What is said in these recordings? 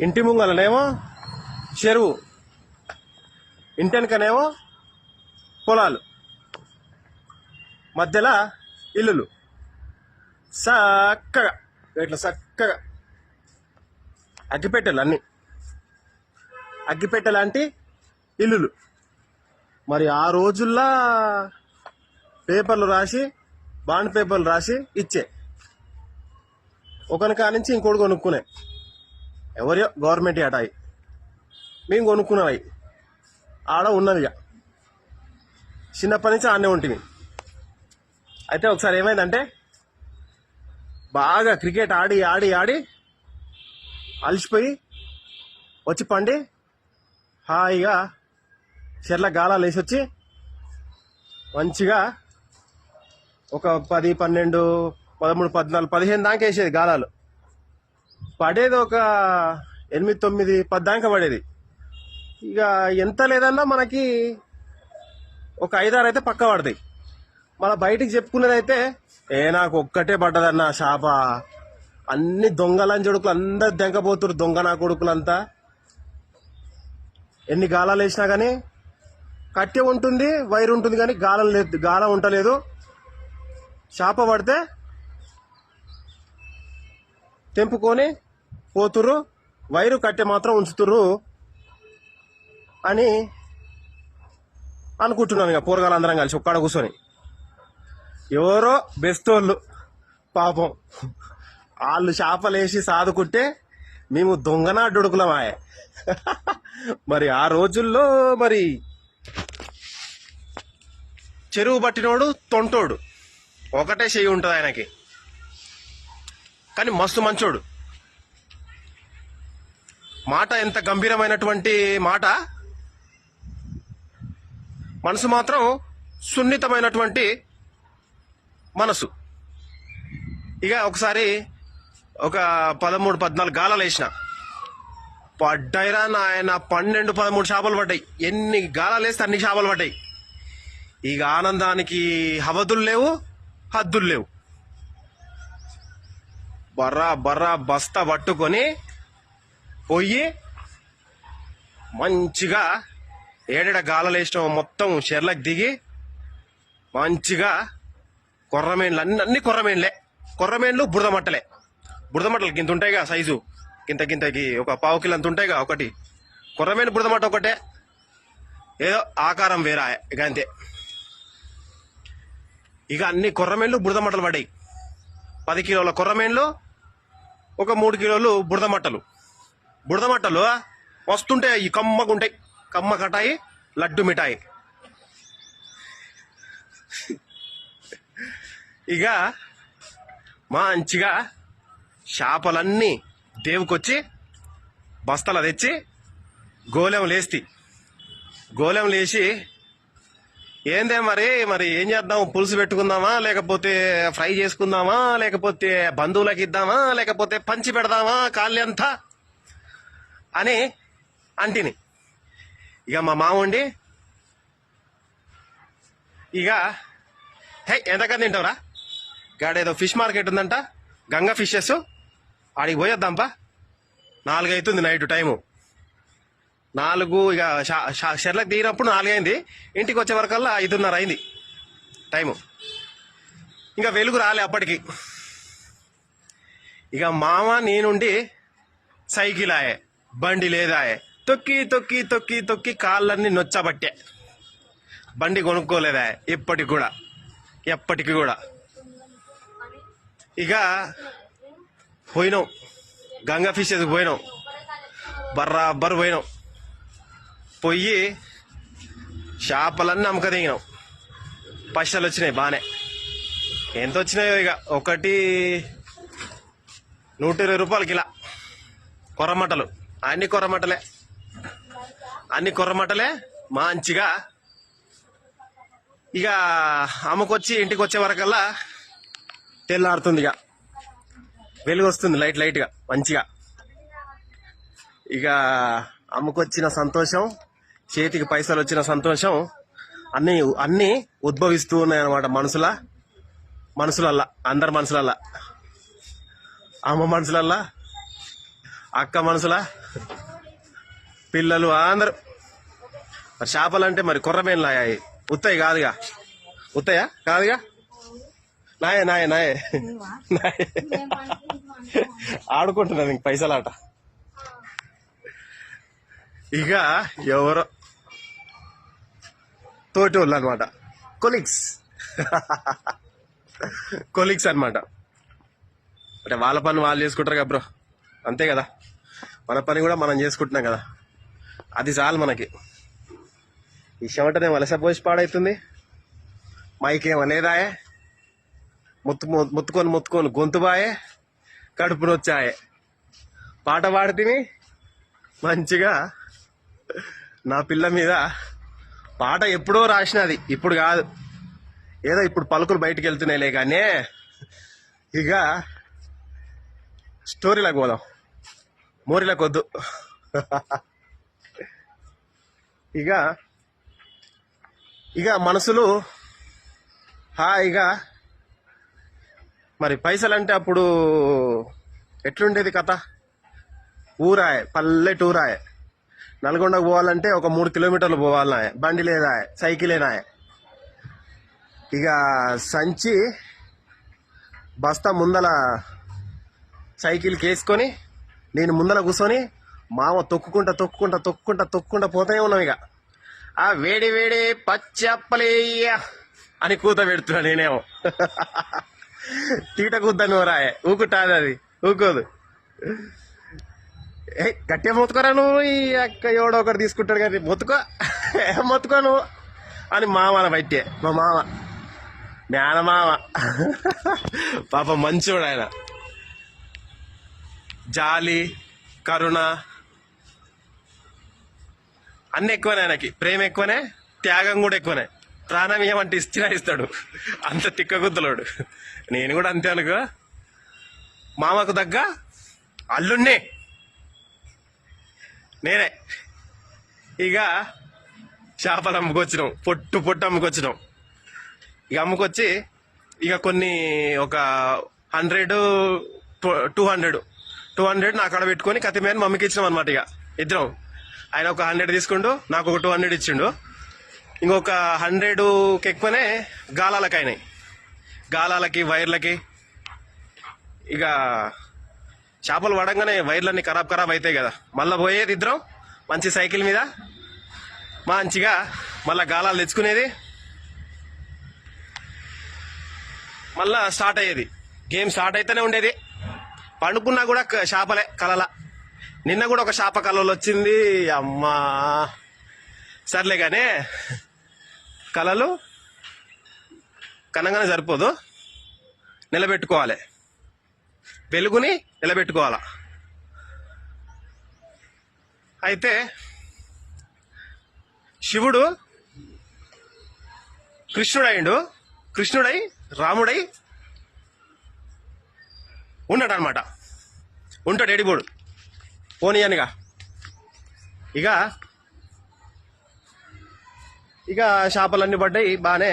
ఇంటి ముంగలనేమో చెరువు, ఇంటెనకనేమో పొలాలు, మధ్యలో ఇల్లులు. చక్కగా ఇట్లా చక్కగా అగ్గిపెట్టెలు, అన్ని అగ్గిపెట్టె లాంటి ఇల్లులు. మరి ఆ రోజుల్లో పేపర్లు రాసి, బాండ్ పేపర్లు రాసి ఇచ్చే, ఒకని కానించి ఇంకోటి కొనుక్కునే. ఎవరియో గవర్నమెంట్ అటాయి మేము కొనుక్కున్నవి ఆడ ఉన్నదిగా. చిన్నప్పటి నుంచి ఆడనే ఉంటుంది. అయితే ఒకసారి ఏమైందంటే, బాగా క్రికెట్ ఆడి ఆడి ఆడి అలసిపోయి వచ్చి పండి హాయిగా చెర్ల గాలాలు వేసి వచ్చి మంచిగా ఒక 10, 12, 13, 14, 15 దాకా వేసేది గాలాలు. పడేది ఒక 8, 9, 10 దాకా పడేది. ఇక ఎంత లేదన్నా మనకి ఒక 5, 6 అయితే పక్క పడతాయి. మళ్ళీ బయటికి చెప్పుకునేది అయితే, నాకు ఒక్కటే పడ్డదన్న శాప. అన్ని దొంగలని జడుకులు అందరు దెంకపోతురు, దొంగ నా కొడుకులంతా. ఎన్ని గాలాలు వేసినా కానీ కట్టె ఉంటుంది, వైర్ ఉంటుంది, కానీ గాలం లేదు, గాలం ఉండలేదు. శాప పడితే తెంపుకొని పోతురు, వైరు కట్టె మాత్రం ఉంచుతురు అని అనుకుంటున్నాం. ఇక పోరగాళ్ళందరం కలిసి ఒక్కడ కూర్చొని, ఎవరో బెస్తోళ్ళు పాపం వాళ్ళు చేపలేసి సాదుకుంటే మేము దొంగనా డొడుకులమాయే. మరి ఆ రోజుల్లో మరి చెరువు పట్టినోడు తొంటోడు ఒకటే చెయ్యి ఉంటుంది ఆయనకి, కానీ మస్తు మంచోడు. మాట ఎంత గంభీరమైనటువంటి మాట, మనసు మాత్రం సున్నితమైనటువంటి మనసు. ఇక ఒకసారి ఒక 13, 14 గాలాలు వేసిన, పడ్డాయిరా నాయన 12, 13 చేపలు పడ్డాయి. ఎన్ని గాలాలు వేస్తే అన్ని చేపలు పడ్డాయి. ఇక ఆనందానికి హవదులు లేవు, హద్దులు లేవు. బర్రా బర్రా బస్తా పట్టుకొని పోయి మంచిగా ఏడేడ గాలాలు వేసిన మొత్తం చెర్లకు దిగి మంచిగా కొర్రమేన్లు, అన్ని కొర్రమేన్లే. కొర్రమేన్లు బురదమట్టలే. బురదమట్టలు గింత ఉంటాయిగా సైజు, గింతకి ఒక 1/4 కిలో అంత ఉంటాయిగా ఒకటి. కొర్రమేను బురదమట్ట ఒకటే, ఏదో ఆకారం వేరా ఇక అంతే. ఇక అన్ని కొర్రమేన్లు బురదమట్టలు పడ్డాయి. 10 కిలోల కొర్రమేన్లు, ఒక 3 కిలోలు బురదమట్టలు. బురదమట్టలు వస్తుంటాయి, ఈ కమ్మగుంటాయి, కమ్మ కటాయి, లడ్డు మిఠాయి. ఇక మంచిగా చేపలన్నీ దేవుకొచ్చి బస్తాలు తెచ్చి గోళం లేస్తి. గోళం లేచి ఏందే మరి ఏం చేద్దాం, పులుసు పెట్టుకుందామా, లేకపోతే ఫ్రై చేసుకుందామా, లేకపోతే బంధువులకి ఇద్దామా, లేకపోతే పంచి పెడదామా కాళ్ళంతా అని అంటిని. ఇక మా మామండి ఇక ఎంతకని తింటావురా, గాడేదో ఫిష్ మార్కెట్ ఉందంట, గంగా ఫిషెస్, ఆడికి పోయొద్దాంపా. 4 అవుతుంది నైట్ టైము. 4 ఇక షెర్లకు దిగినప్పుడు 4 అయింది, ఇంటికి వచ్చే వరకల్లా 5:30 అయింది టైము. ఇంకా వెలుగు రాలే అప్పటికి. ఇక మామ నేనుండి సైకిల్ ఆయే, బండి లేదాయే, తొక్కి తొక్కి తొక్కి తొక్కి కాళ్ళన్నీ నొచ్చబట్టే. బండి కొనుక్కోలేదా ఎప్పటికి కూడా. ఇక పోయినాం, గంగా ఫిషెస్కి పోయినాం, బర్రాబర్ పోయినాం. పోయి చేపలన్నీ అమ్మక దిగినాం. పైసలు వచ్చినాయి బాగానే. ఎంత వచ్చినాయో, ఇక ఒకటి 120 రూపాయలు కిలా కొర్రమట్టలు. అన్ని కొర్రమట్టలే మంచిగా. ఇక అమ్మకొచ్చి ఇంటికి వచ్చే వరకల్లా తెల్లారుతుంది. ఇక వెలుగు వస్తుంది లైట్గా మంచిగా. ఇక అమ్మకొచ్చిన సంతోషం, చేతికి పైసలు వచ్చిన సంతోషం అన్నీ ఉద్భవిస్తూ ఉన్నాయన్నమాట మనసులల్లా, అందరి మనసులల్లా, అమ్మ మనసులల్లా, అక్క మనసులా, పిల్లలు అందరూ. మరి చేపలు అంటే మరి కొర్రమేను లాయాయి, ఉత్తయి కాదుగా. ఉత్తయా కాదుగా. నాయే నాయే నాయే నాయే ఆడుకుంటున్నాను ఇంక పైసలాట. ఇక ఎవరో తోటి వాళ్ళు అనమాట, కొలీగ్స్ కొలీగ్స్ అనమాట. అంటే వాళ్ళ పని వాళ్ళు చేసుకుంటారు కదా బ్రో, అంతే కదా. మన పని కూడా మనం చేసుకుంటున్నాం కదా, అది చాలు మనకి. విషయం అంటేనే వలసపోసి పాడైతుంది. మైకేమనేదాయే, ముత్తుకొని గొంతు బాయే, కడుపు నొచ్చాయే. పాట పాడితే మంచిగా నా పిల్ల మీద. పాట ఎప్పుడో రాసినది, ఇప్పుడు కాదు. ఏదో ఇప్పుడు పలుకులు బయటికి వెళ్తున్నాయిలే కానీ ఇక స్టోరీలకు పోదాం, మోరీలకు వద్దు. ఇక ఇక మనసులు హాయిగా. మరి పైసలంటే అప్పుడు ఎట్లుండేది కథ? ఊరాయే, పల్లెటూరాయే. నల్గొండకు పోవాలంటే ఒక 3 కిలోమీటర్లు పోవాలనాయే, బండి లేదాయే, సైకిలేనాయే. ఇక సంచి బస్తా ముందల సైకిల్కి వేసుకొని నేను ముందల కూర్చొని మామ తొక్కుంటా పోతే ఉన్నాం. ఇక ఆ వేడి వేడి పచ్చప్పలేయ్య అని కూత పెడుతున్నా నేనేమో. తీట కూద్దాను రాయే, ఊకుటాది అది, ఊకోదు. ఏ గట్టిగా మొత్తుకోరా నువ్వు, ఈ అక్క ఎవడో ఒకటి తీసుకుంటాడు కానీ మొత్తుకో నువ్వు అని మామ బయటే. మా మామ మేనమామ పాప మంచోడు ఆయన. జాలి, కరుణ అన్ని ఎక్కువనే ఆయనకి. ప్రేమ ఎక్కువనే, త్యాగం కూడా ఎక్కువనే. ప్రాణం ఏమంటే ఇస్తాడు, అంత తిక్కగుద్దలోడు. నేను కూడా అంతే అనుకో. మామకు దగ్గ అల్లుణ్ణి నేనే. ఇక చేపలు అమ్ముకొచ్చినాం, పొట్టు అమ్ముకొచ్చినాం. ఇక అమ్ముకొచ్చి ఇక కొన్ని ఒక 100, 200 నా కాడ పెట్టుకొని కతిమేని మమ్మీకి ఇచ్చినాం అనమాట. ఇక ఇద్దరం, ఆయన ఒక 100 తీసుకుంటూ నాకు ఒక 200 ఇచ్చిండు. ఇంకొక 100కి ఎక్కువనే గాలాలకు అయినాయి, గాలాలకి వైర్లకి. ఇక చేపలు పడంగానే వైర్లన్నీ ఖరాబ్ అవుతాయి కదా. మళ్ళీ పోయేది ఇద్దరం మంచి సైకిల్ మీద, మంచిగా మళ్ళా గాలాలు తెచ్చుకునేది. మళ్ళా స్టార్ట్ అయ్యేది గేమ్. స్టార్ట్ అయితేనే ఉండేది. పండుకున్నా కూడా చేపలే కలల. నిన్న కూడా ఒక చేప కలలు వచ్చింది. అమ్మా సర్లే కానీ కలలు కనంగానే సరిపోదు, నిలబెట్టుకోవాలి, వెలుగుని నిలబెట్టుకోవాలా. అయితే శివుడు కృష్ణుడై రాముడై ఉన్నాడు అనమాట. ఉంటాడు ఎడిపోడు పోనీయనిగా. ఇక చేపలన్నీ పడ్డాయి, బాగానే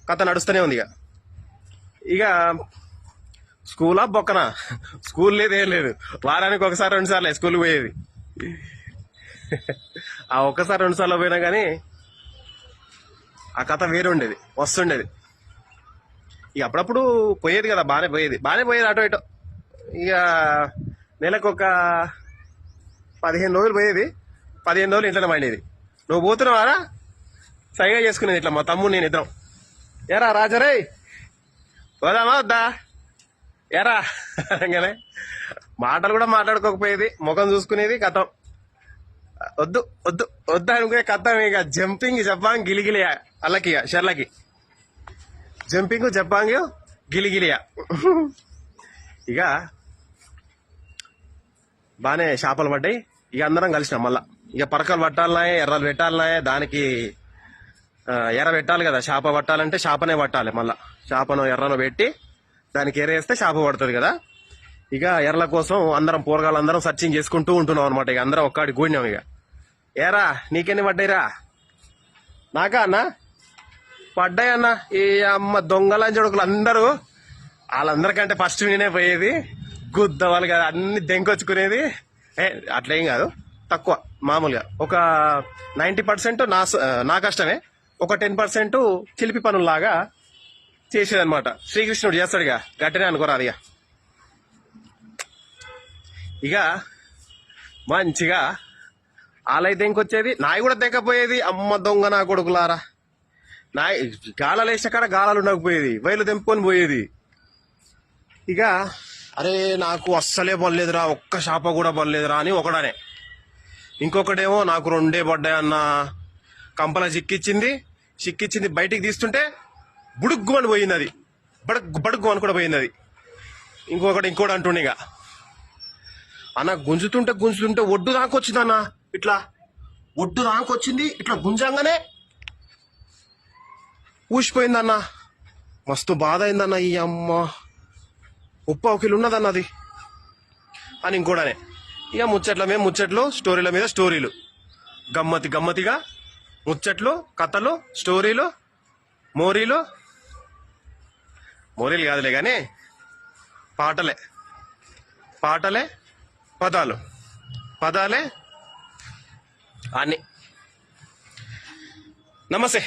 కథ నడుస్తూనే ఉంది. ఇక స్కూలా బొక్కనా? స్కూల్ లేదు, ఏం లేదు. వారానికి 1-2 సార్లు స్కూల్కి పోయేది. ఆ 1-2 సార్లు పోయినా కానీ ఆ కథ వేరే ఉండేది, వస్తుండేది. ఇక అప్పుడప్పుడు పోయేది కదా, బాగానే పోయేది అటో ఇటో. ఇక నెలకు ఒక 15 రోజులు పోయేది. 15 రోజులు ఇంట్లోనే పండేది. నువ్వు పోతున్నావారా? సైగా చేసుకునేది ఇట్లా మా తమ్ముడు నేను ఇద్దరం. ఎరా రాజరే పోదామా వద్దా ఎరా అనగానే మాటలు కూడా మాట్లాడుకోకపోయేది, ముఖం చూసుకునేది. కథం వద్దా అనుకునే కథం. ఇక జంపింగ్ జపాంగ్ గిలిగిలియా అల్లకి, షెర్లకి జంపింగ్ జపాంగ్ గిలిగిలియా. ఇక బాగానే చేపలు పడ్డాయి. ఇక అందరం కలిసినాం. మళ్ళా ఇక పరకలు పట్టాలన్నాయే, ఎర్రలు పెట్టాలన్నాయే. దానికి ఎర్ర పెట్టాలి కదా, చేప పట్టాలంటే చేపనే పట్టాలి. మళ్ళా చేపను ఎర్రను పెట్టి దానికి ఎరేస్తే చేప పడుతుంది కదా. ఇక ఎర్రల కోసం అందరం పోరగాళ్ళందరం సర్చింగ్ చేసుకుంటూ ఉంటున్నాం అనమాట. ఇక అందరం ఒక్కడి కూడినాం. ఇక ఏరా నీకెన్ని పడ్డాయిరా? నాకా అన్న పడ్డాయన్న. ఈ అమ్మ దొంగలంజడుకులు అందరూ, వాళ్ళందరికంటే ఫస్ట్ నేనే పోయేది. గుద్దవాళ్ళు కదా, అన్ని దెంకొచ్చుకునేది. అట్లేం కాదు, తక్కువ. మామూలుగా ఒక 90% నా కష్టమే, ఒక 10% చిలిపి పనుల్లాగా చేసేదన్నమాట. శ్రీకృష్ణుడు చేస్తాడుగా, గట్టనే అనుకోరాదు ఇక మంచిగా వాళ్ళైతే ఇంకొచ్చేది, నాయి కూడా తెగపోయేది. అమ్మ దొంగ నా కొడుకులారా, నా గాలాలు వేసిన కాడ గాలాలు ఉండకపోయేది, వైర్లు తెంపుకొని పోయేది. ఇక అరే నాకు అస్సలే పడలేదురా, ఒక్క శాప కూడా పడలేదురా అని ఒకడనే. ఇంకొకటేమో నాకు 2 పడ్డాయన్న కంపల చిక్కిచ్చింది బయటికి తీస్తుంటే బుడుగ్గు అని పోయింది అది, బడుగ్గు అని కూడా పోయింది అది. ఇంకోటి అంటుండే ఇక అన్న గుంజుతుంటే ఒడ్డు దాకొచ్చింది అన్న, ఇట్లా ఒడ్డు దాకొచ్చింది, ఇట్లా గుంజంగానే ఊసిపోయిందన్న. మస్తు బాధ అయిందన్న, ఈ అమ్మ ఉప్పావుకిలు ఉన్నదన్న అది అని ఇంకోడనే. ఇక ముచ్చట్లు స్టోరీల మీద స్టోరీలు, గమ్మతిగా ముచ్చట్లు, కథలు, స్టోరీలు, మోరీలు కాదులే కానీ పాటలే పదాలే అన్ని. నమస్తే.